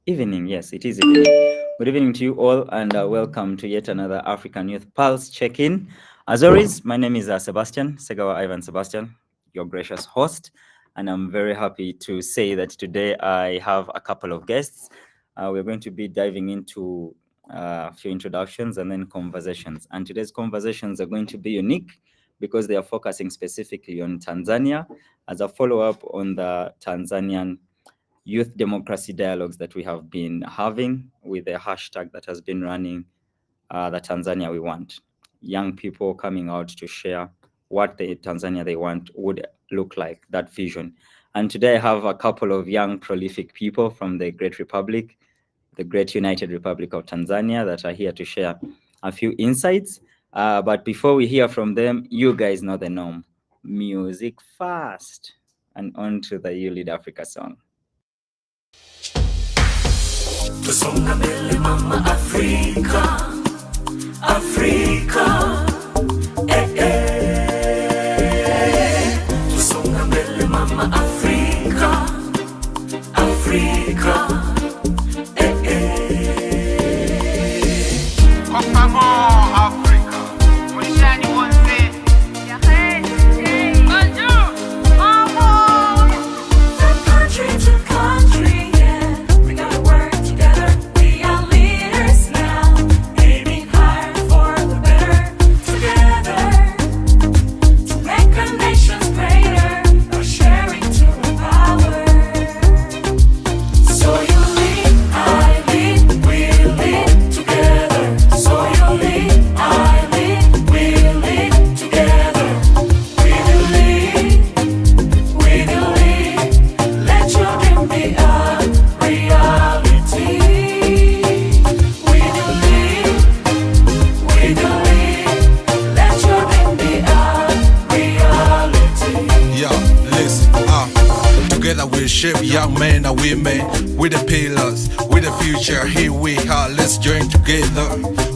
Evening, yes, it is evening. Good evening to you all, and welcome to yet another African Youth Pulse check-in. As always, my name is Sebastian, Segawa Ivan Sebastian, your gracious host, and I'm very happy to say that today I have a couple of guests. We're going to be diving into a few introductions and then conversations. And today's conversations are going to be unique because they are focusing specifically on Tanzania as a follow-up on the Tanzanian youth democracy dialogues that we have been having with the hashtag that has been running, the Tanzania we want. Young people coming out to share what the Tanzania they want would look like, that vision. And today I have a couple of young prolific people from the great republic, the great United Republic of Tanzania, that are here to share a few insights. But before we hear from them, you guys know the norm. Music fast. And on to the You Lead Africa song. Tusonga mbele mama Afrika, Afrika, Tusonga mbele mama Afrika, Afrika, Kwa pamoja Afrika, mwishani wote. from country to country, yeah, we gotta work together. We are leaders now, aiming higher for the better. Together, to make our nations greater, our sharing to empower. So you lead, I lead, we lead together. So you lead, I lead, we lead together. We will lead, we will lead. Let your dream be a reality. We will lead, we will lead. Let your dream be a reality. Yeah, listen, together we shape young men and women. With the pillars, with the future, here we are. Let's join together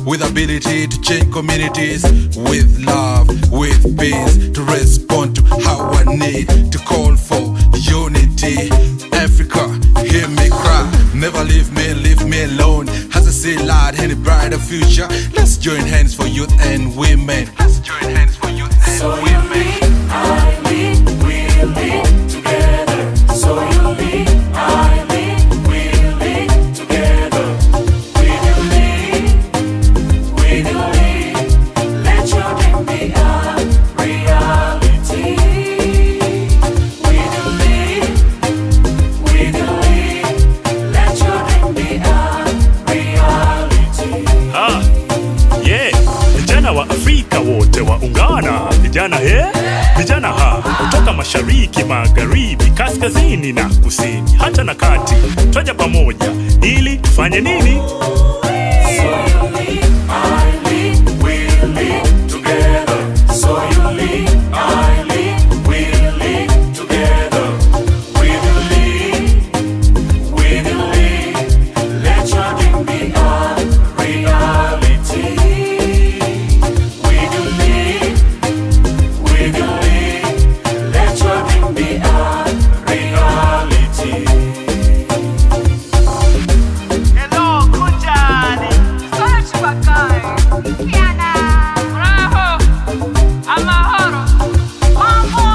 with ability to change communities, with love, with peace, to respond to our need, to call for unity. Africa, hear me cry, never leave me alone. As I see light in a brighter future, let's join hands for youth and women. Let's join hands for youth and So you women. lead, I lead, we lead together. So you lead, I lead, we lead together. We will lead, we will lead. Let your dream be a reality. We will lead, we will lead. Let your dream be a reality. Yeah, vijana wa Afrika wote waungana, vijana vijana kutoka mashariki, magharibi, kaskazini na kusini, hata na kati, twaja pamoja ili tufanye nini? So you lead, I lead, we lead together. So you lead, I lead, we lead together. We will lead, we will lead. Let your dream be a reality. We will lead, we will lead. Let your dream be a reality. Hello, kunjani? Sote bakae. Kiana. Bravo. Amahoro. Mambo.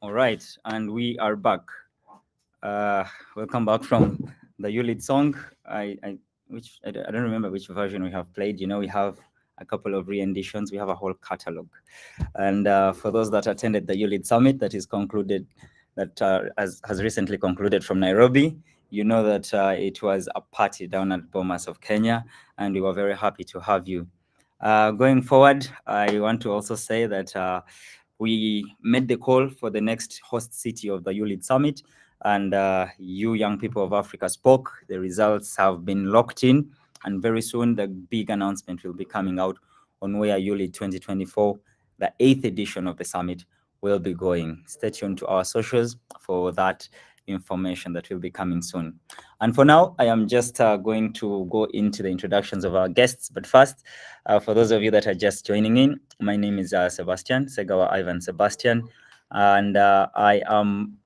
All right, and we are back. Welcome back from the Yulit song. I don't remember which version we have played. You know, we have a couple of re-editions. We have a whole catalog. And for those that attended the Yulit Summit that is concluded, that has recently concluded from Nairobi, you know that it was a party down at Bomas of Kenya, and we were very happy to have you. Going forward, I want to also say that we made the call for the next host city of the ULEAD Summit, and you young people of Africa spoke. The results have been locked in, and very soon the big announcement will be coming out on where ULEAD 2024, the 8th edition of the summit, will be going. Stay tuned to our socials for that information that will be coming soon. And for now, I am just going to go into the introductions of our guests. But first, for those of you that are just joining in, my name is Sebastian, Segawa Ivan Sebastian, and I am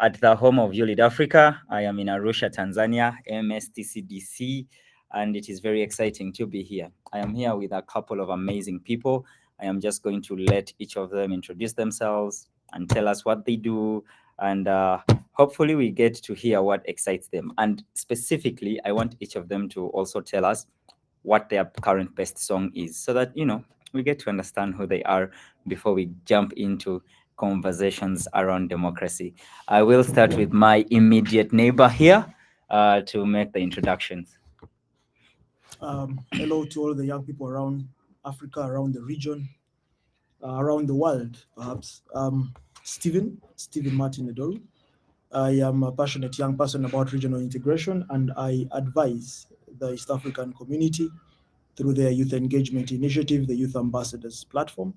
at the home of ULID Africa. I am in Arusha, Tanzania, MSTCDC, and it is very exciting to be here. I am here with a couple of amazing people. I am just going to let each of them introduce themselves and tell us what they do, and hopefully we get to hear what excites them. And specifically, I want each of them to also tell us what their current best song is, so that we get to understand who they are before we jump into conversations around democracy. I will start with my immediate neighbor here to make the introductions. Hello to all the young people around Africa, around the region, around the world, perhaps. Stephen Martin Edoru. I am a passionate young person about regional integration, and I advise the East African community through their youth engagement initiative, the Youth Ambassadors platform.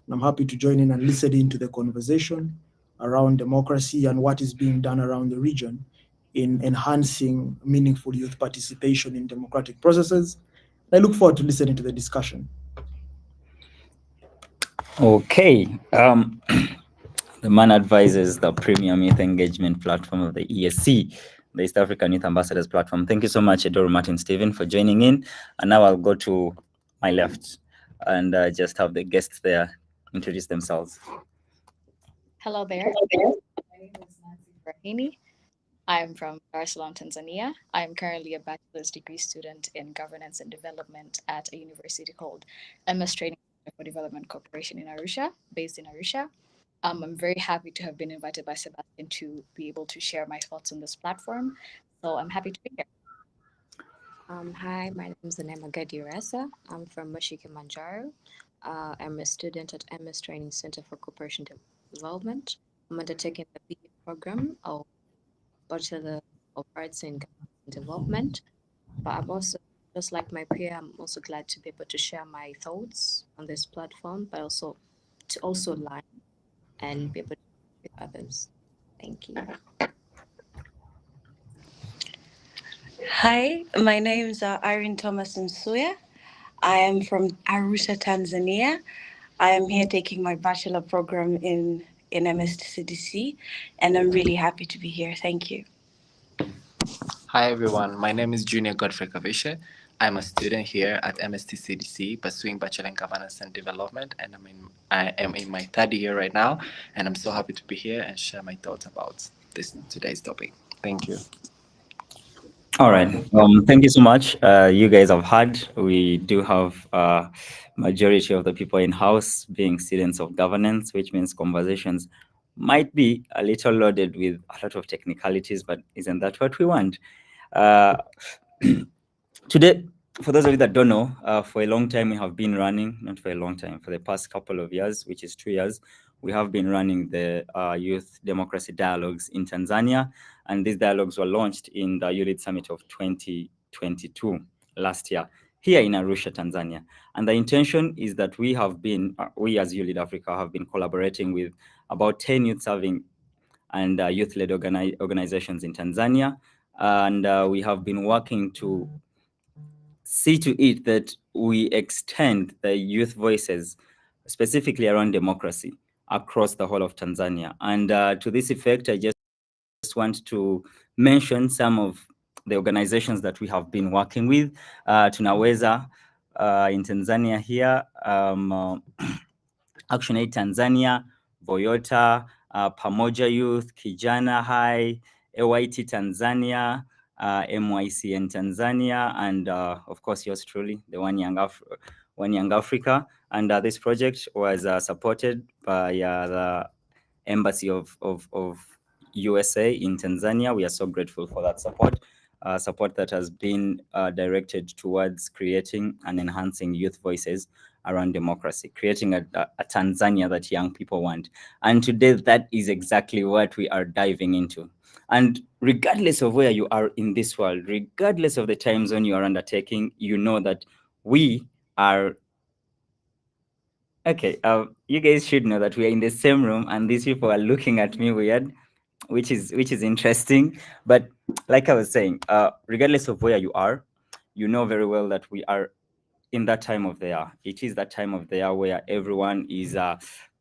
And I'm happy to join in and listen into the conversation around democracy and what is being done around the region in enhancing meaningful youth participation in democratic processes. I look forward to listening to the discussion. Okay. The man advises the premium youth engagement platform of the ESC, the East African Youth Ambassadors platform. Thank you so much, Edoru Martin Stephen, for joining in. And now I'll go to my left and just have the guests there introduce themselves. Hello there. My name is Nancy Brahini. I'm from Dar es Salaam, Tanzania. I am currently a bachelor's degree student in governance and development at a university called MS Training Center for Development Corporation in Arusha, based in Arusha. I'm very happy to have been invited by Sebastian to be able to share my thoughts on this platform. So I'm happy to be here. Hi, my name is Anema Gadirasa. I'm from Moshi, Kilimanjaro. I'm a student at MS Training Center for Cooperation Development. I'm undertaking the BA program of Bachelor of Arts in Government Development. But I'm also, just like my peer, I'm also glad to be able to share my thoughts on this platform, but also to also learn and be able to with others. Thank you. Hi, my name is Irene Thomas Nsuya. I am from Arusha, Tanzania. I am here taking my bachelor program in MSTCDC, and I'm really happy to be here. Thank you. Hi everyone, my name is Junior Godfrey Kavishe. I'm a student here at MSTCDC pursuing Bachelor in Governance and Development, and I am in my third year right now, and I'm so happy to be here and share my thoughts about today's topic. Thank you. All right. Thank you so much. You guys have heard we do have majority of the people in house being students of governance, which means conversations might be a little loaded with a lot of technicalities, but isn't that what we want? Today, for those of you that don't know, for a long time we have been running, not for a long time, for the past couple of years, which is 2 years, we have been running the Youth Democracy Dialogues in Tanzania. And these dialogues were launched in the ULID Summit of 2022 last year, here in Arusha, Tanzania. And the intention is that we have been, we as ULID Africa have been collaborating with about 10 youth serving and youth-led organizations in Tanzania. And we have been working to see to it that we extend the youth voices, specifically around democracy, across the whole of Tanzania. And to this effect, I just want to mention some of the organizations that we have been working with. Tunaweza in Tanzania here, Action Aid Tanzania, Voyota, Pamoja Youth, Kijana High, AYT Tanzania, MYCN Tanzania, and of course yours truly, the One Young Africa. And this project was supported by the Embassy of USA in Tanzania. We are so grateful for that support. Support that has been directed towards creating and enhancing youth voices around democracy, creating a Tanzania that young people want. And today, that is exactly what we are diving into. And regardless of where you are in this world, regardless of the time zone you are undertaking, you know that we are Okay, you guys should know that we are in the same room, and these people are looking at me weird, which is interesting. But like I was saying, regardless of where you are, you know very well that we are in that time of the year. It is that time of the year where everyone is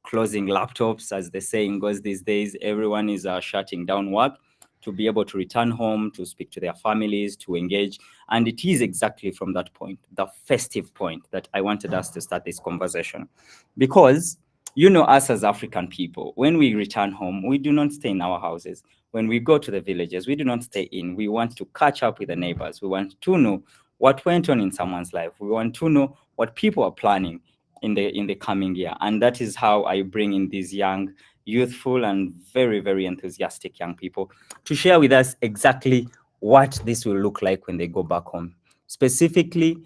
closing laptops, as the saying goes these days. Everyone is shutting down work to be able to return home, to speak to their families, to engage. And it is exactly from that point, the festive point, that I wanted us to start this conversation. Because you know, us as African people, when we return home, we do not stay in our houses. When we go to the villages, we do not stay in. We want to catch up with the neighbors. We want to know what went on in someone's life. We want to know what people are planning in the coming year. And that is how I bring in these young, youthful, and very, very enthusiastic young people to share with us exactly what this will look like when they go back home. Specifically,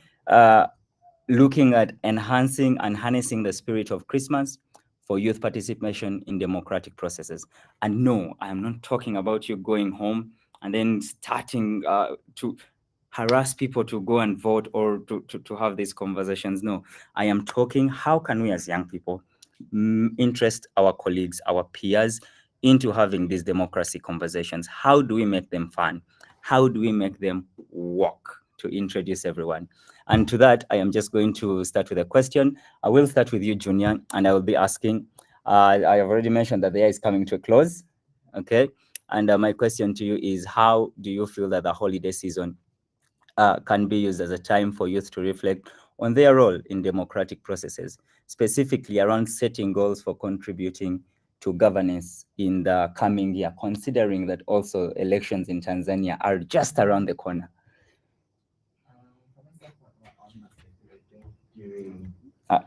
looking at enhancing and harnessing the spirit of Christmas for youth participation in democratic processes. And no, I am not talking about you going home and then starting to harass people to go and vote, or to have these conversations. No, I am talking, how can we as young people interest our colleagues, our peers, into having these democracy conversations? How do we make them fun? How do we make them work, to introduce everyone? And to that, I am just going to start with a question. I will start with you, Junior, and I will be asking. I have already mentioned that the year is coming to a close. Okay. And my question to you is, how do you feel that the holiday season can be used as a time for youth to reflect on their role in democratic processes, specifically around setting goals for contributing to governance in the coming year, considering that also elections in Tanzania are just around the corner? Uh,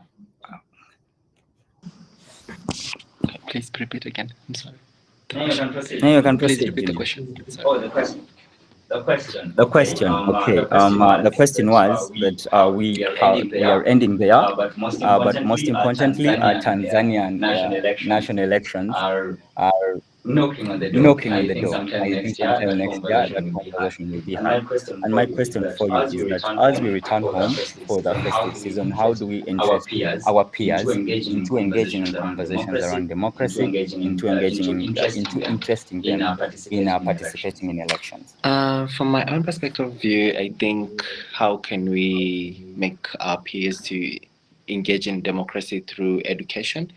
Please repeat again. I'm sorry. now you can Please proceed, repeat the Junior. question. Sorry. Oh, the question. The question, okay. The question was that we are ending there, but most importantly, Tanzanian national elections are knocking on the door. I think sometime next year that conversation will be had. And my question for you is that as we return home for the festive season, how do we interest our peers into engaging in conversations around democracy, into engaging into interesting them in participating in elections? From my own perspective of view, I think how can we make our peers to engage in democracy through education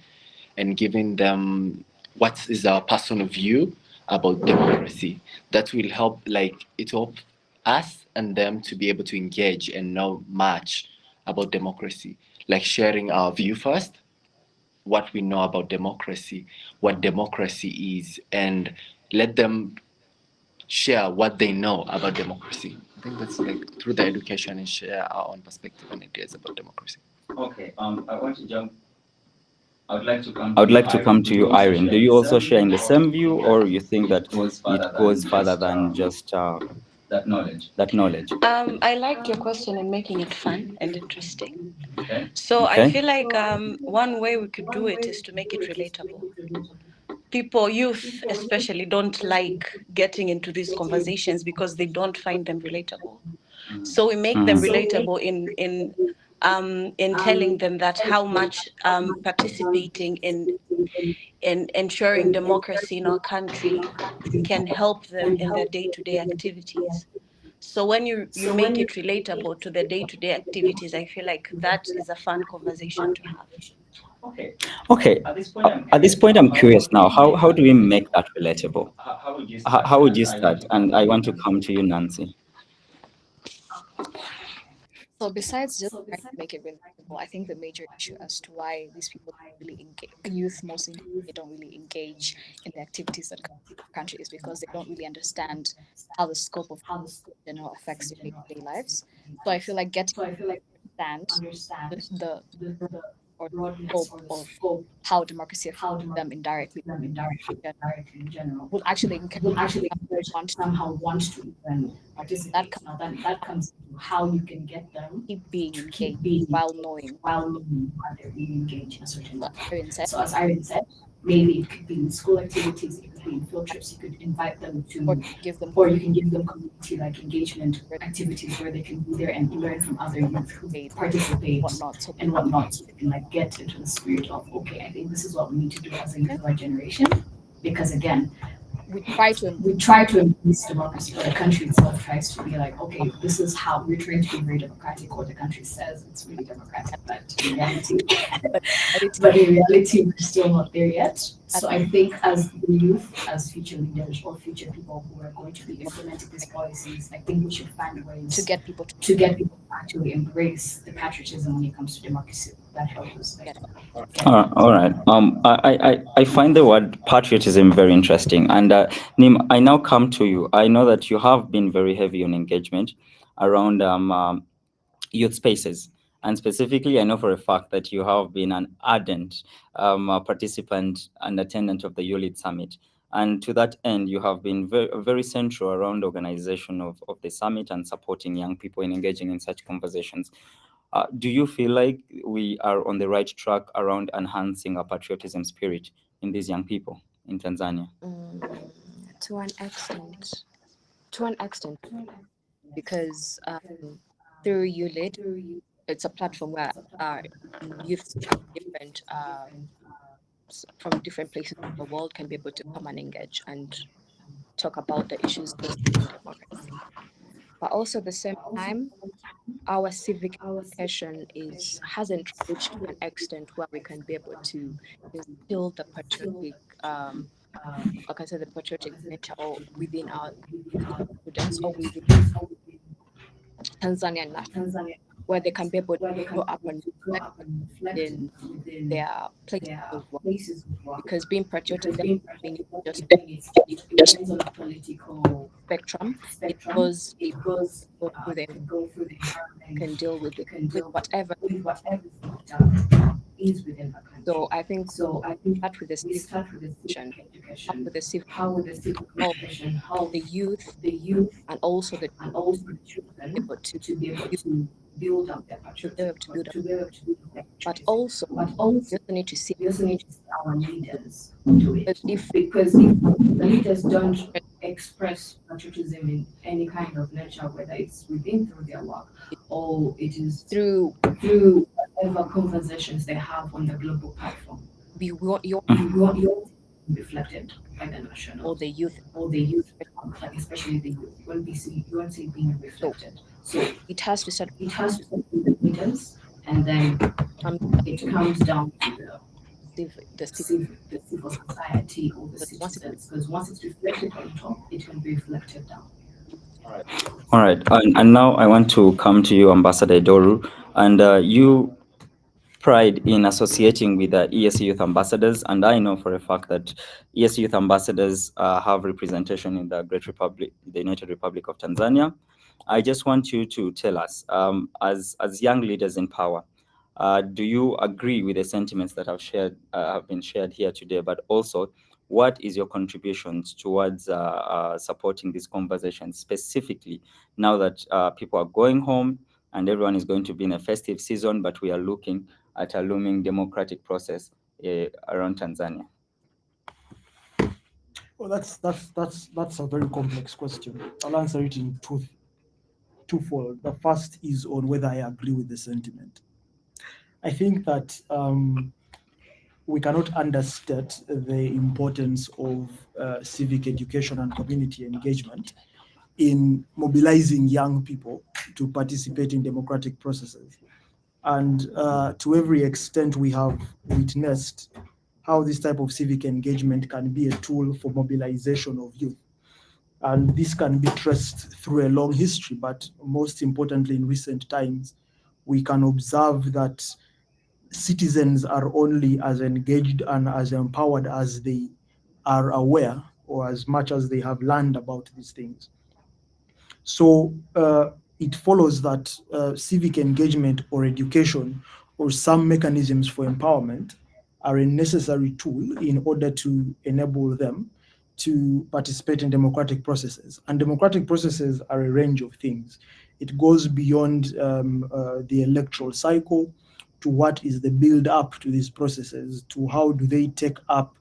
and giving them what is our personal view about democracy. That will help, like it will help us and them to be able to engage and know much about democracy, like sharing our view first, what we know about democracy, what democracy is, and let them share what they know about democracy. I think that's like through the education and share our own perspective and ideas about democracy. Okay, I want to jump. I would like to come to you, Irene. Do you also share in the same view, or you think that it goes further than just that knowledge? I like your question and making it fun and interesting. So I Okay. feel like one way we could do it is to make it relatable. People, youth especially, don't like getting into these conversations because they don't find them relatable. So we make them relatable in telling them that how much participating in ensuring democracy in our country can help them in their day-to-day activities. So when you make it relatable to their day-to-day activities, I feel like that is a fun conversation to have. Okay. At this point, I'm curious now. How do we make that relatable? How would you start? And I want to come to you, Nancy. So besides just trying to make it relatable, I think the major issue as to why these people don't really engage, youth mostly, they don't really engage in the activities that country is because they don't really understand how the scope of you know affects their day-to-day lives. So I feel like getting to understand the role or scope of how democracy affects them indirectly will actually encourage them to want to that comes keep being engaged while knowing what Erin said. maybe it could be in school activities, it could be in field trips. You could invite them or to, give them or you can give them community like engagement where activities where they can be there and learn from other youth who they participate whatnot. So and whatnot, so they can like get into the spirit of, okay, I think this is what we need to do as a youth of our generation. Because again, we try to we try to embrace democracy, but the country itself tries to be like, okay, this is how we're trying to be very democratic, or the country says it's really democratic, but in reality, but reality but in reality, we're still not there yet. So I think as the youth, as future leaders or future people who are going to be implementing these policies, I think we should find ways to get people to to get people to actually embrace the patriotism when it comes to democracy. That helps us. get All right. I find the word patriotism very interesting. And Nim, I now come to you. I know that you have been very heavy on engagement around youth spaces. And specifically, I know for a fact that you have been an ardent participant and attendant of the ULIT Summit. And to that end, you have been very central around organization of the summit and supporting young people in engaging in such conversations. Do you feel like we are on the right track around enhancing our patriotism spirit in these young people in Tanzania? To an extent. To an extent, because through ULID, it's a platform where youths from different places in the world can be able to come and engage and talk about the issues facing democracy. But also at the same time, our civic education hasn't reached to an extent where we can be able to instill the patriotic, like I said, the patriotic nature or within our students or within Tanzanian national, where they can be able to grow up and reflect in their places of work. Because being patriotic doesn't mean it's just Depends on the political spectrum. It spectrum. goes It deep, goes go through the go through the can environment, deal with it, can with deal whatever. with whatever is within the country. So I think So I think start with the we civic start with the education, civic how education. with the civic How would the civic help education help the youth the youth and also the and also the able children to to be able build, to build up their to be able patriotism, to build up, to be able to build up their but patriotism. also But you also also need to see we also need to see our leaders do because it. if Because if the leaders don't express patriotism in any kind of nature, whether it's within through their work or it is through through whatever conversations they have on the global platform, we want your you won't be reflected by the or nationals the youth, or the youth, like especially the youth. You won't see it being so reflected. So it has to start it has to start with the leaders, and then from it comes down to the civic. the civil society or the Because once it citizens. Because once it's reflected on top, it can be reflected down. All right. And now I want to come to you, Ambassador Doru. And you pride in associating with the ES Youth Ambassadors, and I know for a fact that ES Youth Ambassadors have representation in the Great Republic, the United Republic of Tanzania. I just want you to tell us, as young leaders in power, do you agree with the sentiments that have been shared here today? But also, what is your contributions towards supporting this conversation, specifically now that people are going home and everyone is going to be in a festive season, but we are looking at a looming democratic process around Tanzania? Well, that's a very complex question. I'll answer it in twofold. The first is on whether I agree with the sentiment. I think that we cannot understate the importance of civic education and community engagement in mobilizing young people to participate in democratic processes. And to every extent, we have witnessed how this type of civic engagement can be a tool for mobilization of youth. And this can be traced through a long history, but most importantly, in recent times, we can observe that citizens are only as engaged and as empowered as they are aware or as much as they have learned about these things. So it follows that civic engagement or education or some mechanisms for empowerment are a necessary tool in order to enable them to participate in democratic processes. And democratic processes are a range of things. It goes beyond the electoral cycle to what is the build up to these processes, to how do they take up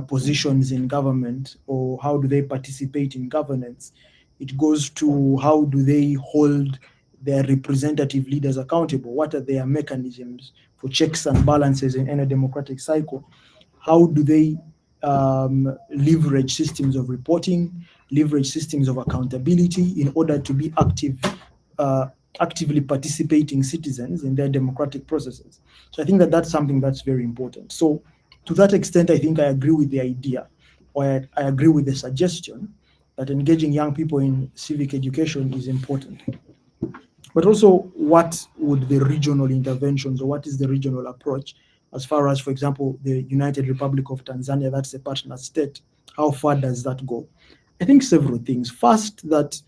positions in government, or how do they participate in governance. It goes to how do they hold their representative leaders accountable? What are their mechanisms for checks and balances in any democratic cycle? How do they leverage systems of reporting, leverage systems of accountability in order to be uh, actively participating citizens in their democratic processes? So I think that that's something that's very important. So to that extent, I think I agree with the idea, or I agree with the suggestion that engaging young people in civic education is important. But also, what would the regional interventions, or what is the regional approach as far as, for example, the United Republic of Tanzania, that's a partner state, how far does that go? I think several things. First, that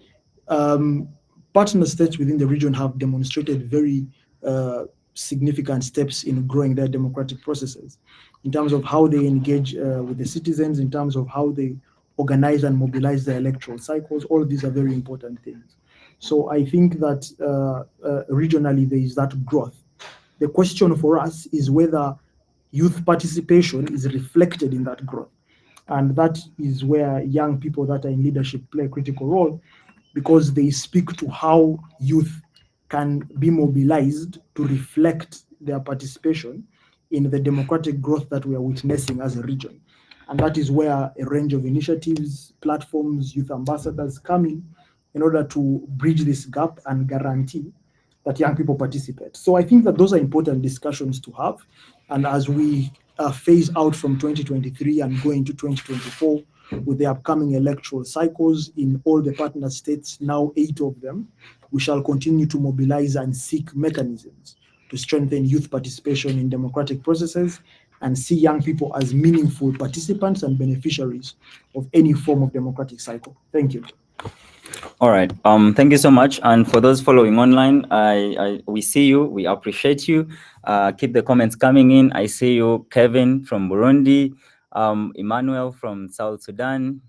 um, partner states within the region have demonstrated very uh, significant steps in growing their democratic processes in terms of how they engage with the citizens, in terms of how they organize and mobilize their electoral cycles. All of these are very important things. So I think that regionally there is that growth. The question for us is whether youth participation is reflected in that growth. And that is where young people that are in leadership play a critical role, because they speak to how youth can be mobilized to reflect their participation in the democratic growth that we are witnessing as a region. And that is where a range of initiatives, platforms, youth ambassadors come in order to bridge this gap and guarantee that young people participate. So I think that those are important discussions to have. And as we phase out from 2023 and go into 2024 with the upcoming electoral cycles in all the partner states, now 8 of them, we shall continue to mobilize and seek mechanisms to strengthen youth participation in democratic processes and see young people as meaningful participants and beneficiaries of any form of democratic cycle. Thank you. All right. Thank you so much. And for those following online, we see you. We appreciate you. Keep the comments coming in. I see you, Kevin from Burundi, Emmanuel from South Sudan.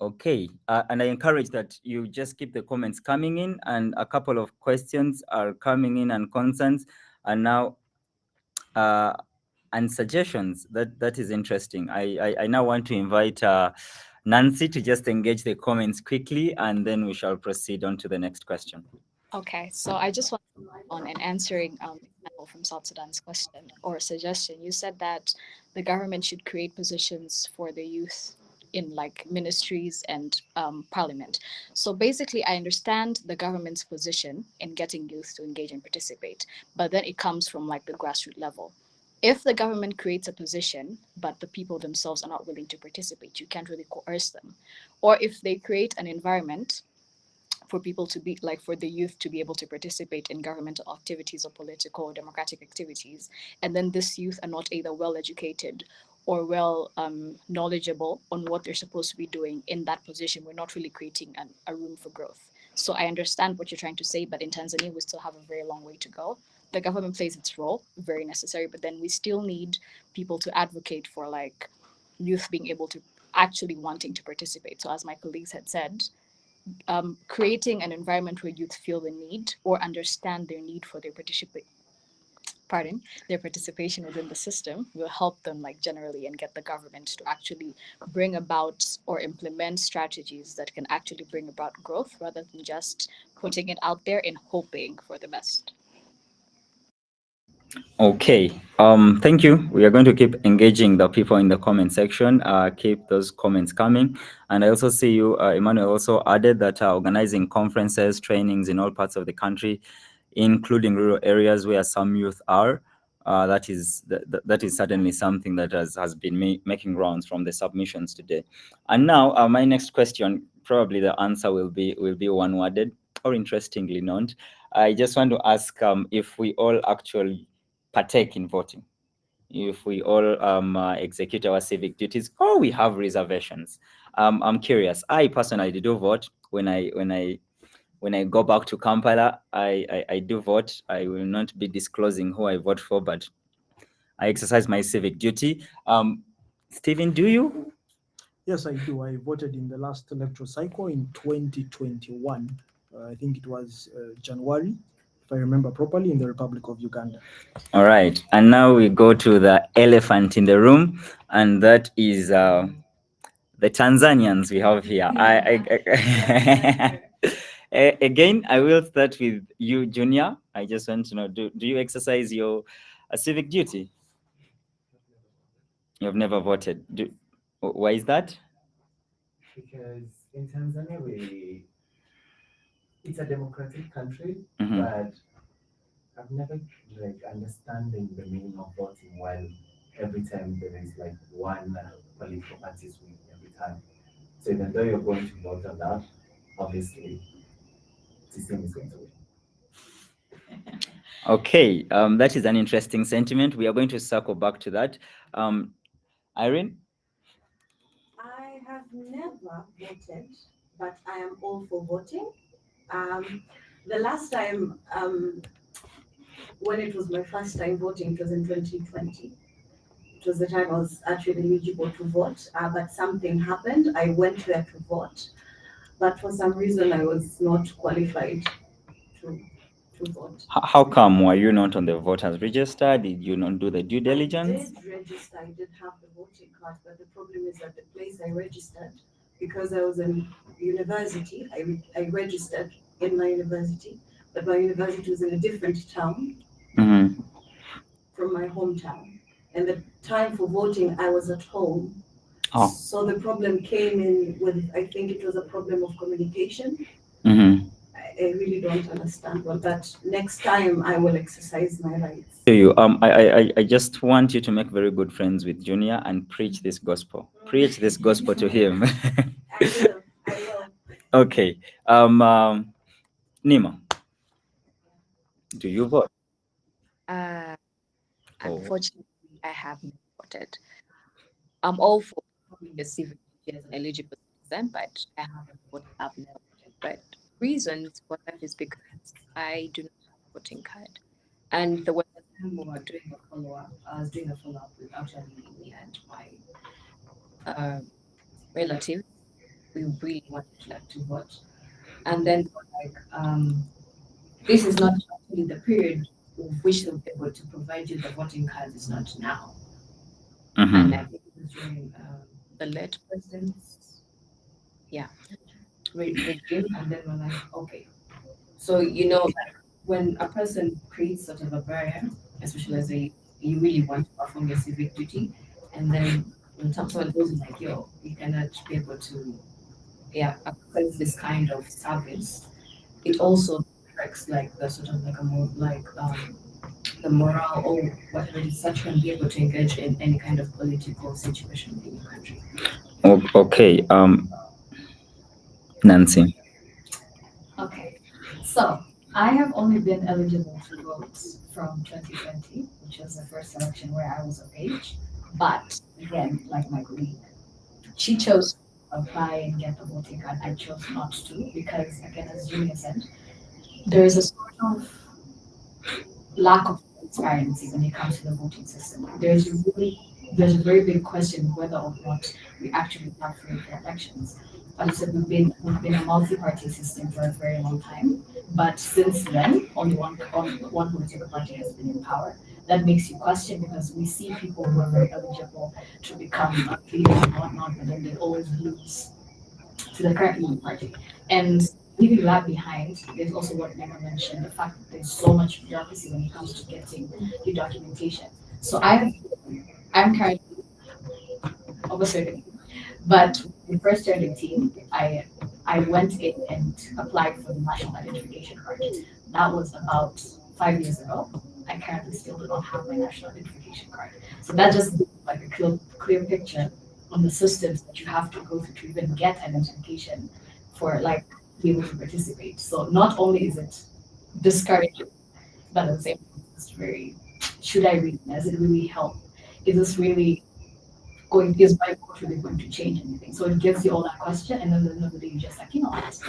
Okay. And I encourage that you just keep the comments coming in, and a couple of questions are coming in and concerns. And now, and suggestions. That is interesting. I now want to invite Nancy to just engage the comments quickly, and then we shall proceed on to the next question. Okay, so I just want on and answering Emmanuel from South Sudan's question or suggestion. You said that the government should create positions for the youth in like ministries and parliament. So basically, I understand the government's position in getting youth to engage and participate, but then it comes from like the grassroots level. If the government creates a position, but the people themselves are not willing to participate, you can't really coerce them. Or if they create an environment for people to be like for the youth to be able to participate in governmental activities or political or democratic activities, and then this youth are not either well educated or well knowledgeable on what they're supposed to be doing in that position, we're not really creating a room for growth. So I understand what you're trying to say, but in Tanzania we still have a very long way to go. The government plays its role, very necessary, but then we still need people to advocate for like youth being able to actually wanting to participate. So as my colleagues had said, creating an environment where youth feel the need or understand their need for their participation within the system will help them like generally and get the government to actually bring about or implement strategies that can actually bring about growth rather than just putting it out there and hoping for the best. Okay. Thank you. We are going to keep engaging the people in the comment section. Keep those comments coming. And I also see you, Emmanuel, also added that organizing conferences, trainings in all parts of the country, including rural areas where some youth are. That is certainly something that has been making rounds from the submissions today. And now, my next question, probably the answer will be one worded, or interestingly not. I just want to ask if we all actually partake in voting, if we all execute our civic duties, or we have reservations. I'm curious. I personally do vote. When I go back to Kampala, I do vote. I will not be disclosing who I vote for, but I exercise my civic duty. Stephen, do you? Yes, I do. I voted in the last electoral cycle in 2021. I think it was January if I remember properly, in the Republic of Uganda. All right. And now we go to the elephant in the room, and that is the Tanzanians we have here. Again, I will start with you, Junior. I just want to know, do you exercise your civic duty? You've never voted. Why is that? Because in Tanzania it's a democratic country, Mhm. but I've never like understanding the meaning of voting while every time there is like one political party is winning every time. So even though you're going to vote on that, obviously system is going to win. Okay, that is an interesting sentiment. We are going to circle back to that. Irene? I have never voted, but I am all for voting. The last time, when it was my first time voting, it was in 2020. It was the time I was actually eligible to vote, but something happened. I went there to vote, but for some reason I was not qualified to vote. How come? Were you not on the voters register? Did you not do the due diligence? I did register, I did have the voting card, but the problem is that the place I registered, because I was in university, I registered in my university, but my university was in a different town Mhm. from my hometown. And the time for voting, I was at home. Oh. So the problem came in with, I think it was a problem of communication. Mhm. I really don't understand well, but next time I will exercise my rights. To you, I just want you to make very good friends with Junior and preach this gospel. Preach this gospel to him. I will. Okay. Nima, do you vote? Uh, Oh. Unfortunately, I have not voted. I'm all for having a civic duty as an eligible citizen, but I haven't voted. I've never voted. But reasons for that is because I do not have a voting card, and the way We were doing a follow-up. I was doing a follow-up with actually me and my relatives, we really wanted like to vote. And then they were like, this is not actually the period of which they'll be able to provide you the voting cards is not now. Mhm. And I think it was during the late president's yeah. regime, and then we're like, okay. So like when a person creates sort of a barrier, especially as you really want to perform your civic duty, and then when someone goes like, yo, you cannot be able to access this kind of service, it also affects like the sort of like a more like the morale or whatever it is that you can be able to engage in any kind of political situation in your country. Okay. Nancy. Okay, so I have only been eligible to vote from 2020, which was the first election where I was of age. But again, like my colleague, she chose to apply and get the voting card. I chose not to because, again, as Julia said, there is a sort of lack of transparency when it comes to the voting system. There's a very big question whether or not we actually have free and fair elections. Like I said, we've been a multi-party system for a very long time, but since then, only one political party has been in power. That makes you question because we see people who are very eligible to become a leader and whatnot, but then they always lose to the current ruling party. And leaving that behind, there's also what Nema mentioned, the fact that there's so much bureaucracy when it comes to getting your documentation. So I'm currently of a certain, but when I first joined the team, I went in and applied for the national identification card. That was about 5 years ago. I currently still do not have my national identification card. So that just gives like a clear picture on the systems that you have to go through to even get identification for like be able to participate. So not only is it discouraging, but at the same time, it's very, should I read? Does it really help? Is this really is my vote really going to change anything? So it gives you all that question, and then at the end of the day, you just like, you know what,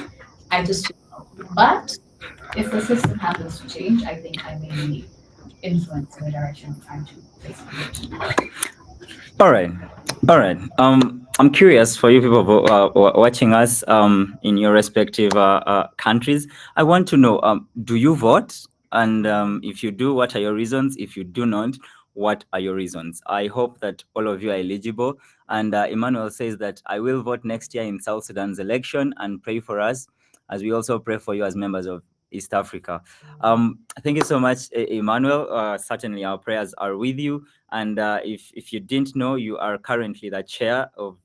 I just choose no. But if the system happens to change, I think I may be influenced in the direction I'm trying to place my vote. All right. All right. I'm curious for you people watching us in your respective countries. I want to know, do you vote? And if you do, what are your reasons? If you do not, what are your reasons? I hope that all of you are eligible. And Emmanuel says that I will vote next year in South Sudan's election, and pray for us as we also pray for you as members of East Africa. Thank you so much, Emmanuel. Certainly, our prayers are with you. And if you didn't know, you are currently the chair of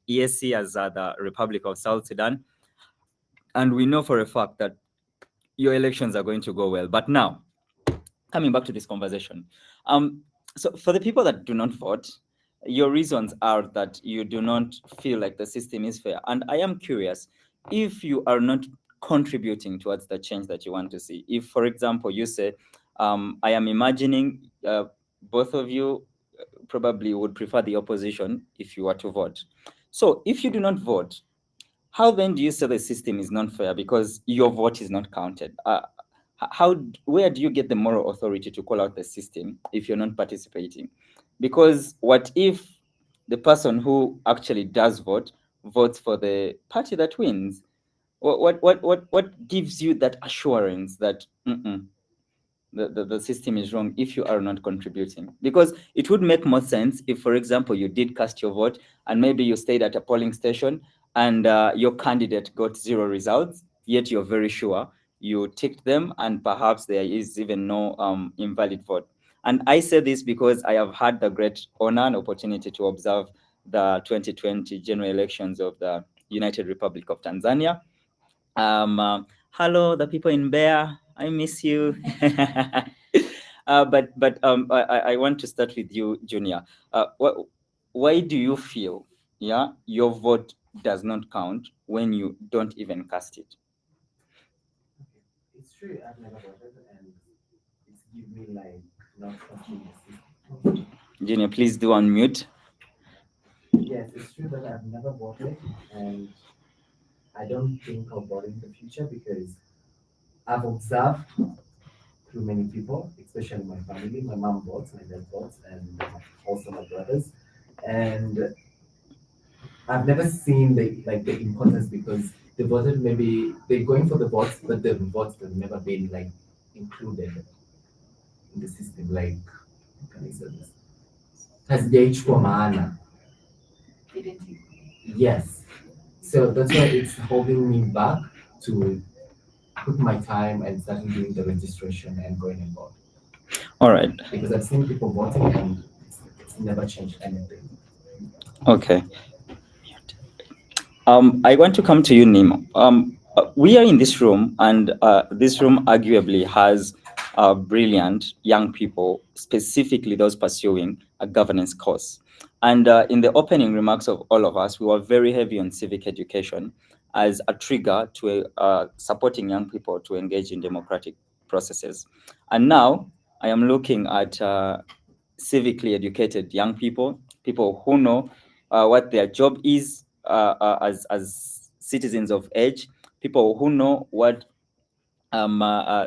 ESC, as the Republic of South Sudan. And we know for a fact that your elections are going to go well. But now, coming back to this conversation, so for the people that do not vote, your reasons are that you do not feel like the system is fair. And I am curious, if you are not contributing towards the change that you want to see, if, for example, you say, I am imagining both of you probably would prefer the opposition if you were to vote. So if you do not vote, how then do you say the system is not fair because your vote is not counted? Where do you get the moral authority to call out the system if you're not participating? Because what if the person who actually does vote votes for the party that wins? What gives you that assurance that the system is wrong if you are not contributing? Because it would make more sense if, for example, you did cast your vote and maybe you stayed at a polling station and your candidate got zero results, yet you're very sure you ticked them and perhaps there is even no invalid vote. And I say this because I have had the great honor and opportunity to observe the 2020 general elections of the United Republic of Tanzania. Hello, the people in Bear. I miss you. I want to start with you, Junior. Why do you feel, yeah, your vote does not count when you don't even cast it? Okay. It's true, I've never voted, and it's give me like not trusting the system. Junior, please do unmute. Yes, it's true that I've never voted, and I don't think of voting in the future because I've observed through many people, especially my family. My mom votes, my dad votes, and also my brothers. And I've never seen the importance because they voted, maybe they're going for the votes, but the votes have never been like included in the system. Like, how can I say this? Hazijaichukua maana. Yes. So that's why it's holding me back to put my time and starting doing the registration and going and vote. All right. Because I've seen people voting and it's never changed anything. Okay. I want to come to you, Nemo. We are in this room, and this room arguably has brilliant young people, specifically those pursuing a governance course. And in the opening remarks of all of us, we were very heavy on civic education as a trigger to supporting young people to engage in democratic processes. And now I am looking at civically educated young people, people who know what their job is as citizens of age, people who know what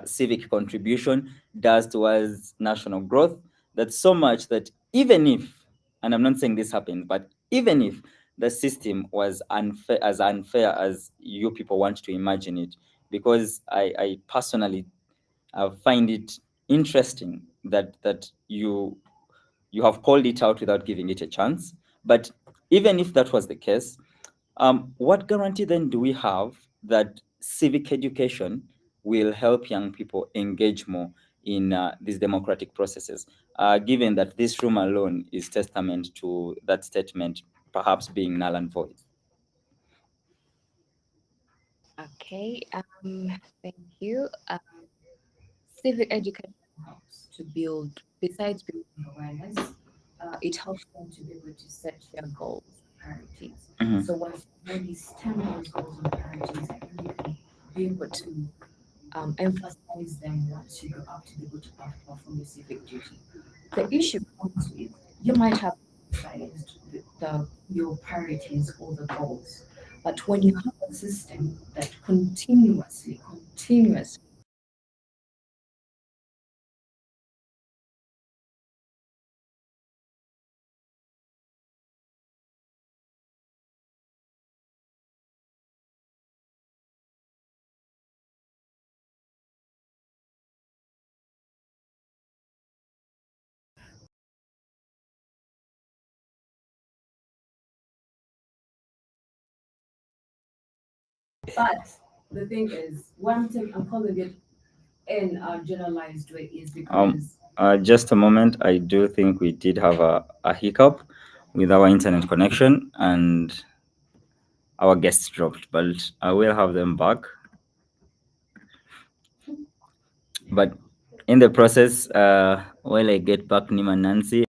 civic contribution does towards national growth. That's so much that even if, and I'm not saying this happened, but even if the system was unfair as you people want to imagine it, because I personally find it interesting that you have called it out without giving it a chance. But even if that was the case, what guarantee then do we have that civic education will help young people engage more in these democratic processes, given that this room alone is testament to that statement perhaps being null and void? Okay, thank you. Civic education helps to build, besides building awareness, it helps them to be able to set their goals and priorities. Mhm. So once you already stand those goals and priorities, and you can be able to emphasize them once you go out to be able to perform your civic duty. The issue comes with you might have emphasized your priorities or the goals, but when you have a system that continuously But the thing is, one thing I'm calling it in a generalized way is because Just a moment. I do think we did have a hiccup with our internet connection and our guests dropped, but I will have them back. But in the process, while I get back Nima Nancy.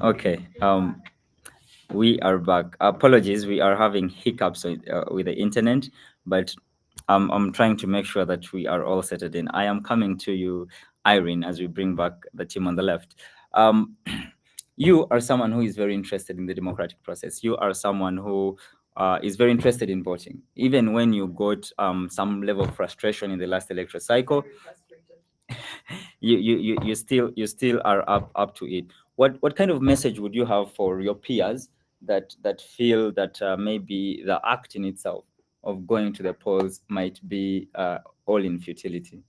Okay. We are back. Apologies, we are having hiccups with the internet, but I'm trying to make sure that we are all settled in. I am coming to you, Irene, as we bring back the team on the left. Um, you are someone who is very interested in the democratic process. You are someone who is very interested in voting. Even when you got some level of frustration in the last electoral cycle, you still are up to it. What kind of message would you have for your peers that feel that maybe the act in itself of going to the polls might be all in futility?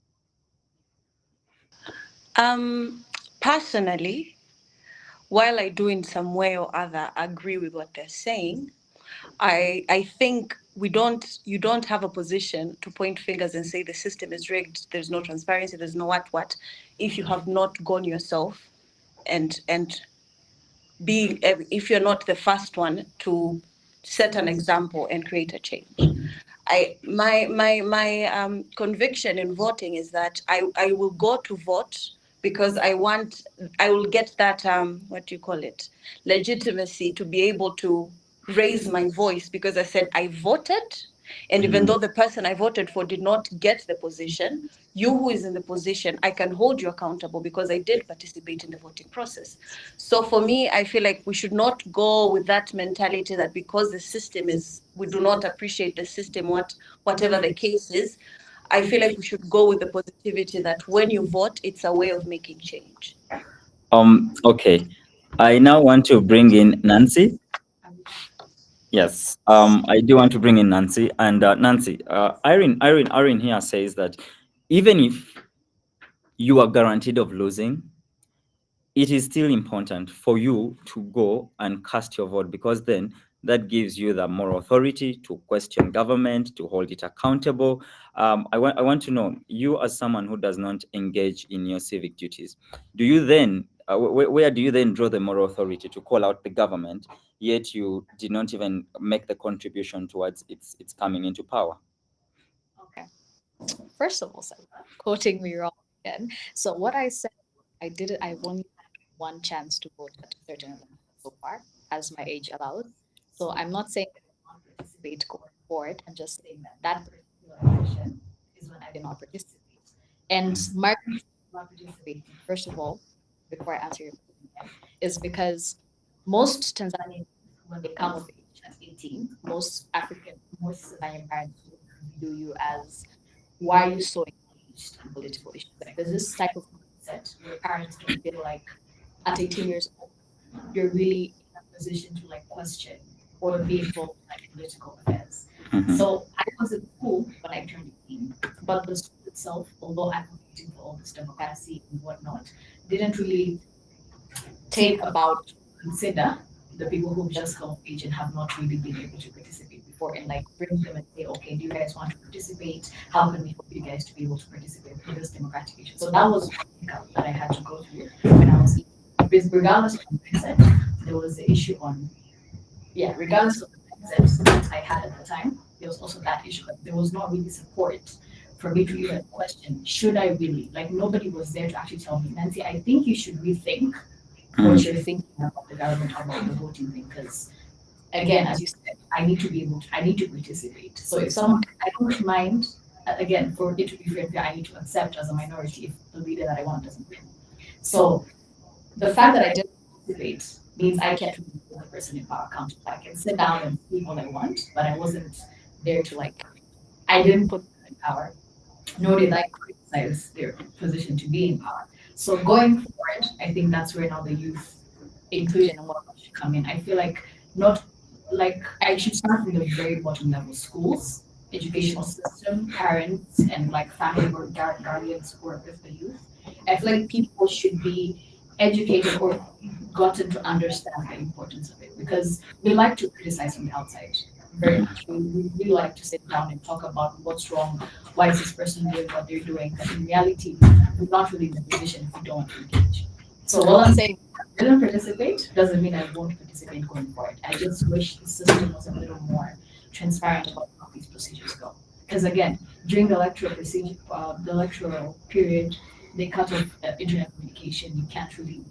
Personally, while I do in some way or other agree with what they're saying, I think we don't you don't have a position to point fingers and say the system is rigged, there's no transparency, there's no what, if you have not gone yourself and being if you're not the first one to set an example and create a change. My conviction in voting is that I will go to vote because I will get that what do you call it, legitimacy to be able to raise my voice because I said I voted, and even though the person I voted for did not get the position, you who is in the position, I can hold you accountable because I did participate in the voting process. So for me, I feel like we should not go with that mentality that because the system is, we do not appreciate the system, whatever the case is. I feel like we should go with the positivity that when you vote, it's a way of making change. Okay, I now want to bring in Nancy. Yes, I do want to bring in Nancy. And Nancy, Irene here says that even if you are guaranteed of losing, it is still important for you to go and cast your vote, because then that gives you the moral authority to question government, to hold it accountable. I want to know, you as someone who does not engage in your civic duties, do you then where do you then draw the moral authority to call out the government, yet you did not even make the contribution towards its coming into power? Okay. First of all, so quoting me wrong again. So what I said, I only had one chance to vote at a certain election so far, as my age allows. So I'm not saying that I will not participate going forward. I'm just saying that that particular election is when I did not participate. And my reason for not participating, first of all, before I answer your question again, is because most Tanzanians, when they come of age at 18, most Tanzanian parents will view you as, why are you so engaged in political issues? Like there's this type of mindset where parents can feel like at 18 years old, you're really in a position to like question or be involved in like political affairs. So I was in school when I turned 18, but the school itself, although advocating for all this democracy and whatnot, didn't really take about consider the people who've just come of age and have not really been able to participate before, and like bring them and say, okay, do you guys want to participate? How can we help you guys to be able to participate in this democratic issue? So that was one hiccup that I had to go through when I was, regardless of the mindset, there was the issue on, yeah, regardless of the mindset that I had at the time, there was also that issue that there was not really support for me to even question, should I really? Like nobody was there to actually tell me, Nancy, I think you should rethink what you're thinking about the government, about the voting thing, because again, as you said, I need to participate. So if someone, I don't mind, again, for it to be fair, I need to accept as a minority if the leader that I want doesn't win. So the fact that I didn't participate means I can't really hold the person in power accountable. I can sit down and speak all I want, but I wasn't there to like, I didn't put them in power, nor did I criticize their position to be in power. So going forward, I think that's where now the youth inclusion and what should come in. I feel like not like I should start from the very bottom level, schools, educational system, parents, and like family or guardians who work with the youth. I feel like people should be educated or gotten to understand the importance of it, because we like to criticize from the outside very much. We like to sit down and talk about what's wrong, why is this person doing what they're doing, but in reality, we're not really in the position if we don't engage. So while I'm saying I didn't participate, doesn't mean I won't participate going forward. I just wish the system was a little more transparent about how these procedures go. Because again, during the electoral procedure, the electoral period, they cut off internet communication. You can't really,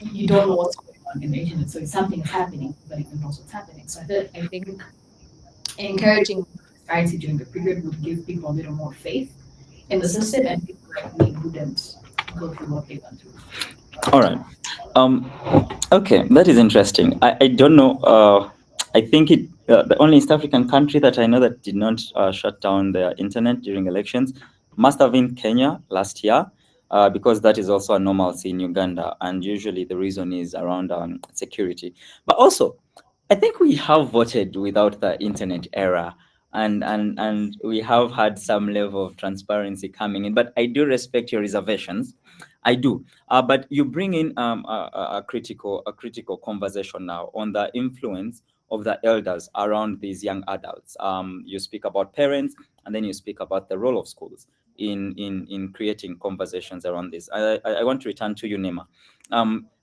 you don't know what's going on in the internet. So if something is happening, nobody even knows what's happening. So I think encouraging transparency during the period would give people a little more faith in the system, and people like me wouldn't go through what they went through. All right. Um, okay, that is interesting. I don't know. I think the only East African country that I know that did not shut down their internet during elections must have been Kenya last year, because that is also a normalcy in Uganda, and usually the reason is around security. But also, I think we have voted without the internet era, and we have had some level of transparency coming in. But I do respect your reservations. I do. But you bring in a critical conversation now on the influence of the elders around these young adults. You speak about parents, and then you speak about the role of schools in creating conversations around this. I want to return to you, Nema.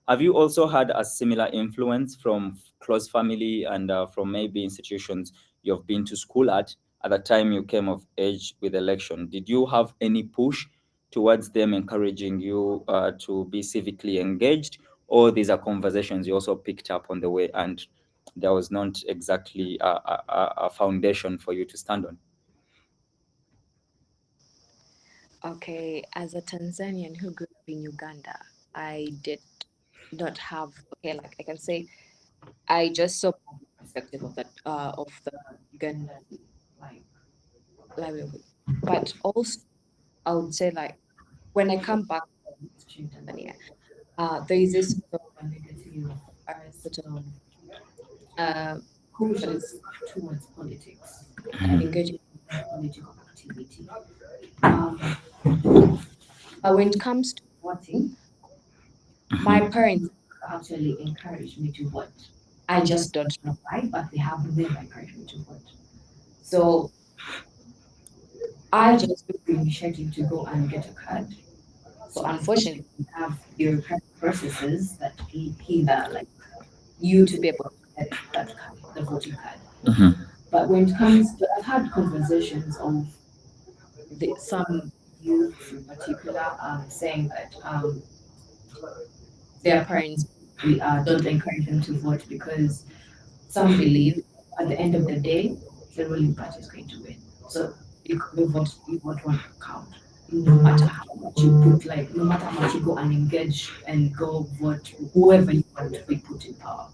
Have you also had a similar influence from close family and from maybe institutions you've been to school at the time you came of age with election? Did you have any push towards them encouraging you to be civically engaged, or these are conversations you also picked up on the way and there was not exactly a foundation for you to stand on? Okay, as a Tanzanian who grew up in Uganda, I did not have, okay, like I can say, I just saw the perspective of the Ugandan like livelihood. But also, I would say like when I come back to Tanzania, there is this sort of a negative, sort of push that is towards politics and engaging in political activity. But when it comes to voting, my parents actually encouraged me to vote. I just don't know why, but they have never encouraged me to vote. So I just took the initiative to go and get a card. So unfortunately, we have bureaucratic processes that hinder like you to be able to get that card, the voting card. But when it comes to, I've had conversations of some youth in particular saying that their parents don't encourage them to vote because some believe at the end of the day the ruling party is going to win. So you vote one count. No matter how much you put, like no matter how much you go and engage and go vote whoever you want to be put in power.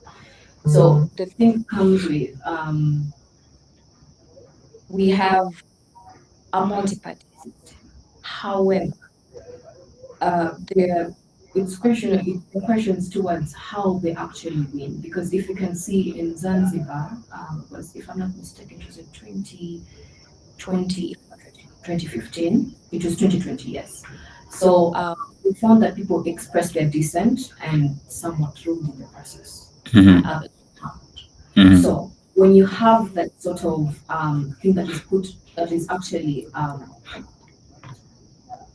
So the thing comes with we have a multi-party system. However, there the questions towards how they actually win. Because if you can see in Zanzibar, was if I'm not mistaken, it was in 2020, 2015, it was 2020, yes. So we found that people expressed their dissent and somewhat ruled in the process. And others can't. So when you have that sort of thing that is actually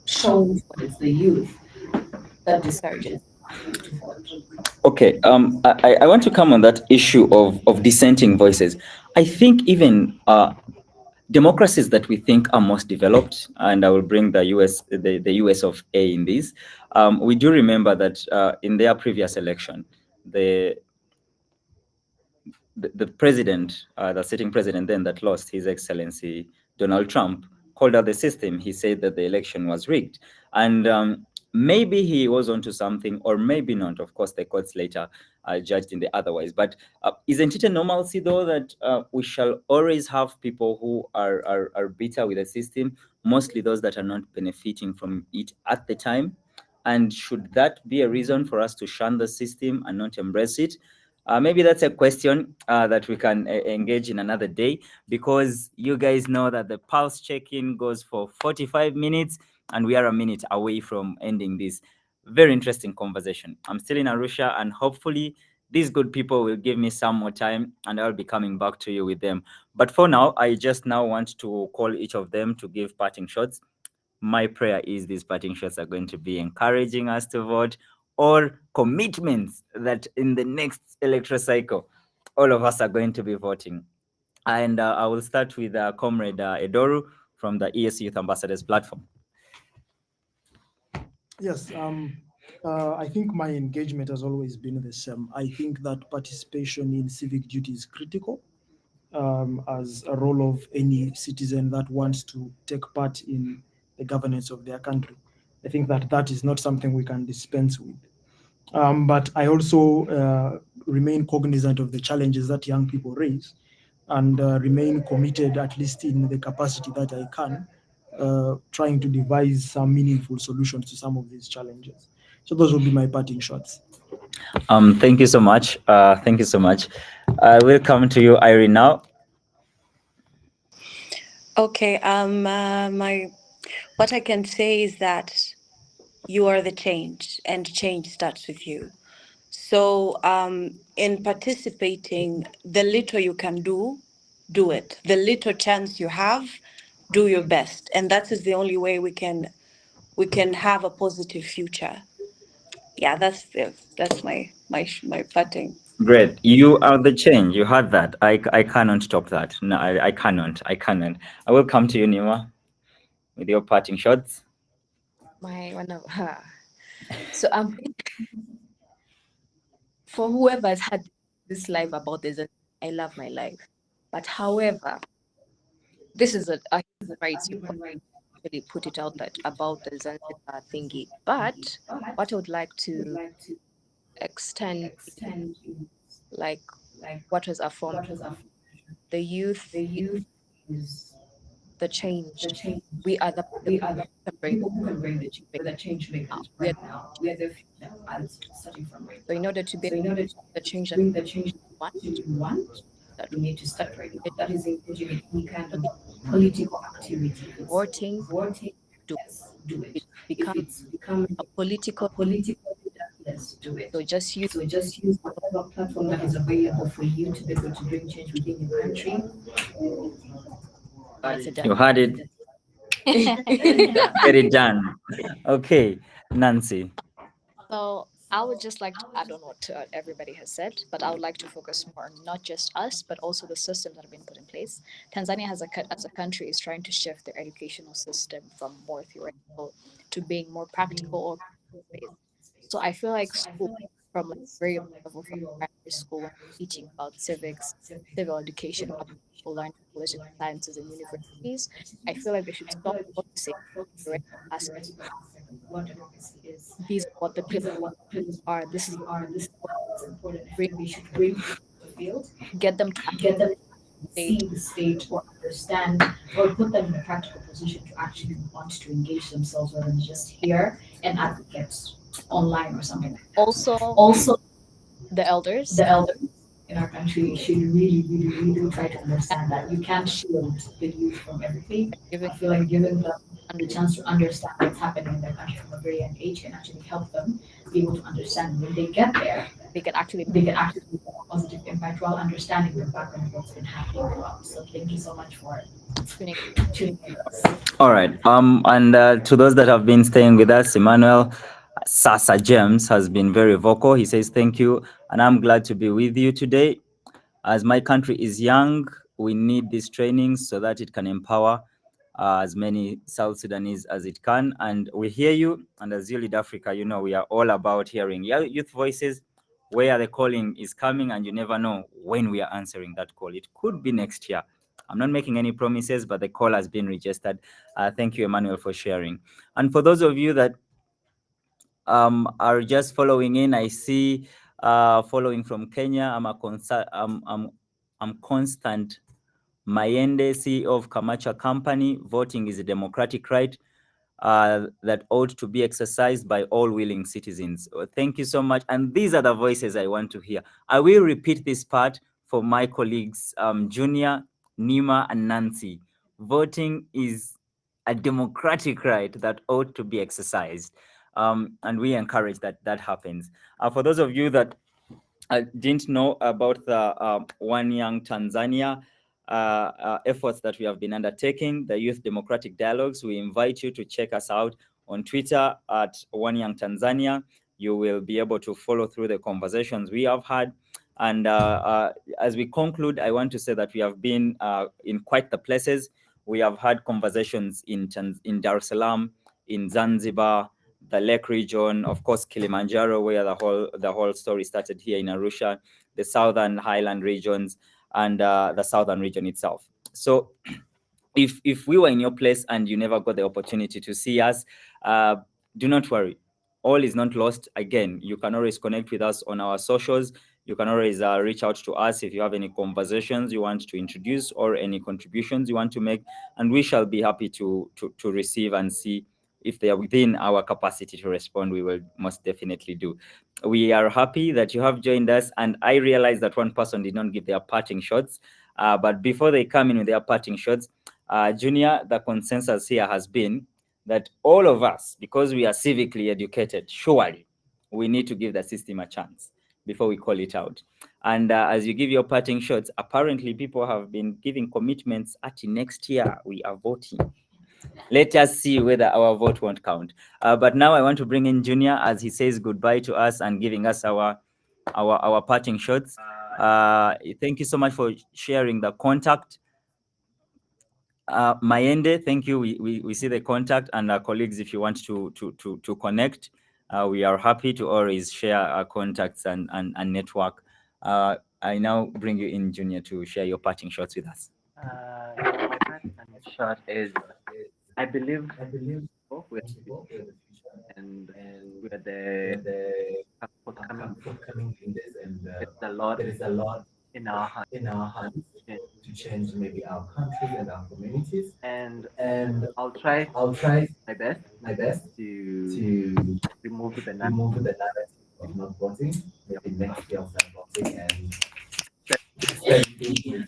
shown towards the youth, that discourages. Okay, I want to come on that issue of dissenting voices. I think even democracies that we think are most developed, and I will bring the US of A in this, we do remember that in their previous election, the president, the sitting president then that lost, His Excellency Donald Trump, called out the system. He said that the election was rigged. And maybe he was onto something, or maybe not. Of course, the courts later judged in the otherwise. But isn't it a normalcy, though, that we shall always have people who are bitter with the system, mostly those that are not benefiting from it at the time? And should that be a reason for us to shun the system and not embrace it? Maybe that's a question that we can engage in another day, because you guys know that the pulse check-in goes for 45 minutes and we are a minute away from ending this. Very interesting conversation. I'm still in Arusha, and hopefully, these good people will give me some more time and I'll be coming back to you with them. But for now, I just now want to call each of them to give parting shots. My prayer is these parting shots are going to be encouraging us to vote, or commitments that in the next electoral cycle, all of us are going to be voting. And I will start with Comrade Edoru from the ES Youth Ambassadors platform. Yes, I think my engagement has always been the same. I think that participation in civic duty is critical as a role of any citizen that wants to take part in the governance of their country. I think that that is not something we can dispense with. But I also remain cognizant of the challenges that young people raise and remain committed, at least in the capacity that I can, trying to devise some meaningful solutions to some of these challenges. So those will be my parting shots. Thank you so much. Thank you so much. I will come to you, Irene, now. Okay, my what I can say is that you are the change, and change starts with you. So, in participating, the little you can do, do it. The little chance you have, do your best, and that is the only way we can have a positive future. Yeah, that's my parting. Great. You are the change. You had that. I cannot top that. No, I cannot. I cannot. I will come to you, Nima, with your parting shots. My one of so for whoever has had this life about this, I love my life. But however, this is a human rights. You can't really put it out that about the Zanzibar thingy. But what I would like to extend, like what was affirmed, the youth is the change. We are the people that can bring the change now. We are the future. So in order to be the change that we want, that We need to start right now. it That is engaging in any kind of is political activity. If it's voting voting, to yes, do it. it If become it's becoming a a political. political leader, yes, do it. So just use So just use whatever platform that is available for you to be able to bring change within your country. that's it. You had it. Get it done. Okay, Nancy. So I would just like to add on what everybody has said, but I would like to focus more on not just us, but also the systems that have been put in place. Tanzania as a country is trying to shift their educational system from more theoretical to being more practical or based. So I feel like school from like very low level from primary school when teaching about civics, civil education, how people learn political sciences in universities, I feel like they should stop focusing on theoretical aspects. What democracy is. These are what the These pillars are what pillars are. This is are. This is what's important. I bring, feel we should bring people to the field, get them to get them to state see the state or understand or put them in a practical position to actually want to engage themselves rather than just hear and advocate online or something like that. also Also, the elders the elders in our country should really, really, really try to understand that you can't shield the youth from everything. giving I feel like giving them under the chance to understand what's happening in their country from a very young age can actually help them be able to understand when they get there, they can actually they can actually make a positive impact while understanding the background of what's been happening throughout. So thank you so much for tuning. tuning in. All right. And to those that have been staying with us, Emmanuel Sasa James has been very vocal. He says thank you, and I'm glad to be with you today. As my country is young, we need these trainings so that it can empower as many South Sudanese as it can. And we hear you. And as you lead Africa, you know we are all about hearing youth voices where the calling is coming, and you never know when we are answering that call. It could be next year. I'm not making any promises, but the call has been registered. Thank you, Emmanuel, for sharing. And for those of you that are just following in, I see following from Kenya. I'm Constant Mayende, CEO of Kamacha Company. Voting is a democratic right that ought to be exercised by all willing citizens. Thank you so much. And these are the voices I want to hear. I will repeat this part for my colleagues, Junior, Nima, and Nancy. Voting is a democratic right that ought to be exercised. And we encourage that that happens. For those of you that didn't know about the One Young Tanzania efforts that we have been undertaking, the Youth Democratic Dialogues, we invite you to check us out on Twitter at One Young Tanzania. You will be able to follow through the conversations we have had. And as we conclude, I want to say that we have been in quite the places. We have had conversations in Dar es Salaam, in Zanzibar, the Lake region, of course, Kilimanjaro, where the whole story started here in Arusha, the southern highland regions, and the southern region itself. So if we were in your place and you never got the opportunity to see us, uh, do not worry. All is not lost. Again, you can always connect with us on our socials. You can always reach out to us if you have any conversations you want to introduce or any contributions you want to make, and we shall be happy to receive and see if they are within our capacity to respond. We will most definitely do. We are happy that you have joined us, and I realize that one person did not give their parting shots. But before they come in with their parting shots, Junior, the consensus here has been that all of us, because we are civically educated, surely we need to give the system a chance before we call it out. And as you give your parting shots, apparently people have been giving commitments at next year we are voting. Let us see whether our vote won't count. But now I want to bring in Junior as he says goodbye to us and giving us our parting shots. Thank you so much for sharing the contact. Mayende, thank you. We see the contact, and our colleagues, if you want to connect, we are happy to always share our contacts and network. I now bring you in, Junior, to share your parting shots with us. My parting shot is I believe we're the future and we're the forthcoming leaders, and there's a lot there is a lot in our hands in our hands and to change maybe our countries and our communities. and And I'll try I'll try my best my best to to remove the narrative remove the narrative of not voting. Maybe next year I'll start voting and start doing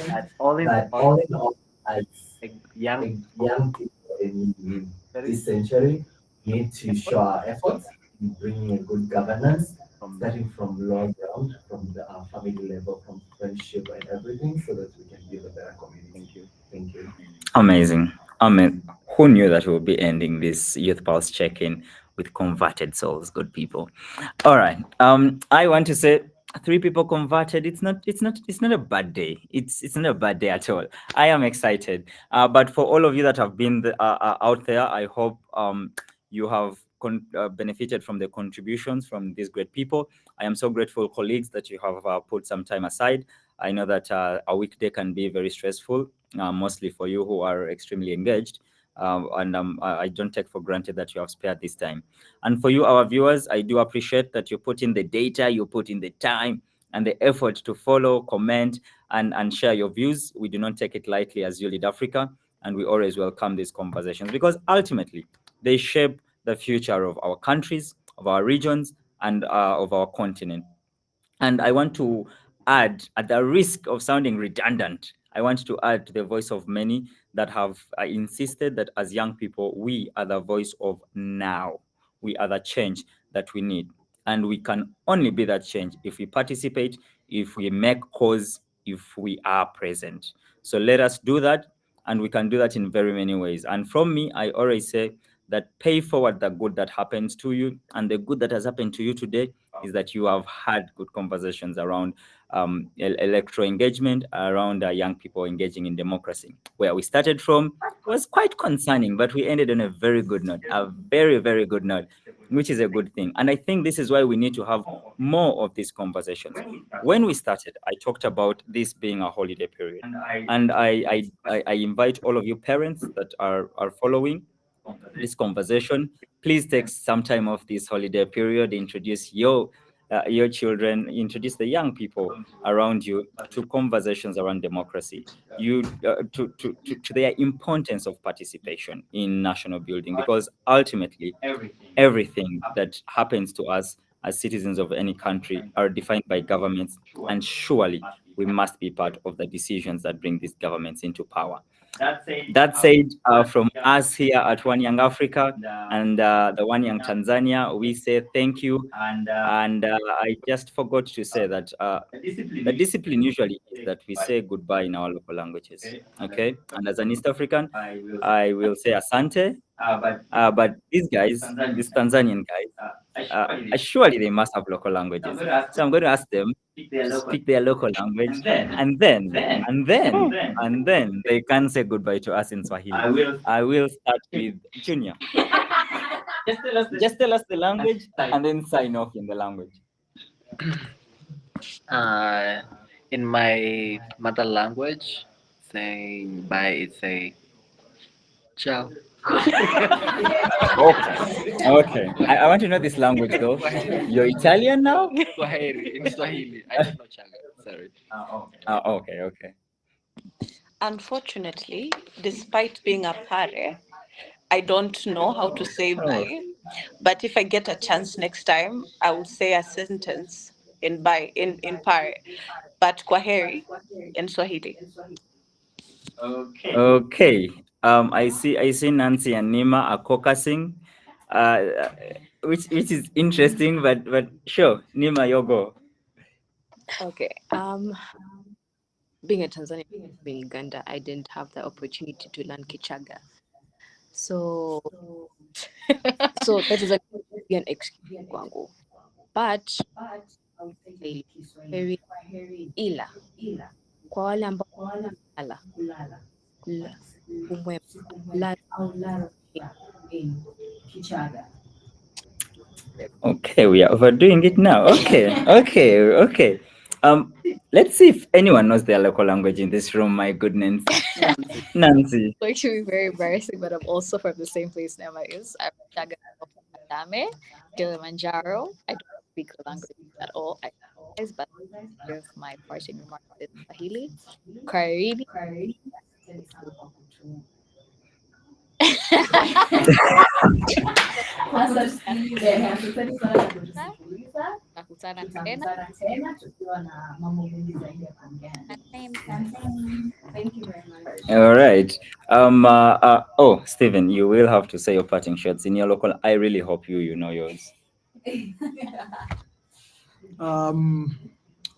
that all in that all all in all, as like young like people young people in very this century, need to effort show our efforts in bringing a good governance, from starting from low ground, from the family level, from friendship and everything, so that we can build a better community. thank you. Thank you. Amazing. Amen. Who knew that we'll be ending this Youth Pulse check-in with converted souls, good people? All right. I want to say three people converted. It's not a bad day. It's not a bad day at all. I am excited. But for all of you that have been out there, I hope you have benefited from the contributions from these great people. I am so grateful, colleagues, that you have put some time aside. I know that a weekday can be very stressful, mostly for you who are extremely engaged. And I don't take for granted that you have spared this time. And for you, our viewers, I do appreciate that you put in the data, you put in the time and the effort to follow, comment, and share your views. We do not take it lightly as You Lead Africa, and we always welcome these conversations because ultimately they shape the future of our countries, of our regions, and of our continent. And I want to add, at the risk of sounding redundant, I want to add to the voice of many that have insisted that as young people, we are the voice of now. We are the change that we need. And we can only be that change if we participate, if we make cause, if we are present. So let us do that. And we can do that in very many ways. And from me, I always say that pay forward the good that happens to you. And the good that has happened to you today is that you have had good conversations around electoral engagement, around young people engaging in democracy. Where we started from was quite concerning, but we ended on a very good note, a very, very good note, which is a good thing. And I think this is why we need to have more of these conversations. When we started, I talked about this being a holiday period. And I invite all of you parents that are following this conversation, please take some time off this holiday period, introduce your children, introduce the young people around you to conversations around democracy, to their importance of participation in national building, because ultimately everything that happens to us as citizens of any country are defined by governments, and surely we must be part of the decisions that bring these governments into power. That said, from us here at One Young Africa and the One Young Tanzania, we say thank you. And I just forgot to say that the discipline usually is that we say goodbye in our local languages. Okay, and as an East African, I will say asante. But these guys, these Tanzanian guys, surely they must have local languages. So I'm going to ask them to speak their local language, and then they can say goodbye to us in Swahili. I will start with Junior. Just tell us the language and then sign off in the language. In my mother language, saying bye, it's a ciao. Okay. Okay. I want to know this language though. You're Italian now? Kwaheri in Swahili. I don't know Chaga. Sorry. Okay, okay. Unfortunately, despite being a pare, I don't know how to say bye. But if I get a chance next time, I will say a sentence in bye in pare, but kwaheri in Swahili. Okay. I see Nancy and Nima are caucusing, uh, which is interesting, but sure, Nima, your go. Okay. Being a Tanzanian in Uganda, I didn't have the opportunity to learn Kichaga. So so that is an excuse kwangu. But very ila kwa wale ambao lala umwe lala Okay, we are overdoing it now. Okay, okay, okay. Let's see if anyone knows their local language in this room. My goodness, Nancy. It's actually very embarrassing, but I'm also from the same place Nema is. I'm Chaga of Adame, Kilimanjaro. I don't speak the language at all. I apologize, but I'll give my parting remarks in Swahili. Karibi. Nakutana tena. All right. Oh, Stephen, you will have to say your parting shots in your local. I really hope you know yours.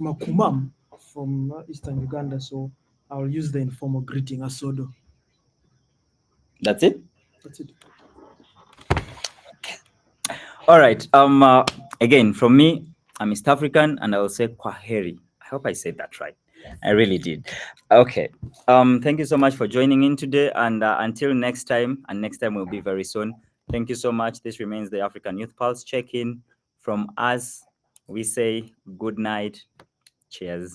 Makumam from Eastern Uganda, so I'll use the informal greeting asodo. That's it. That's it. All right. Again, from me, I'm East African, and I will say kwaheri. I hope I said that right. I really did. Okay. Thank you so much for joining in today, and until next time, and next time will be very soon. Thank you so much. This remains the African Youth Pulse check-in. From us, we say good night. Cheers.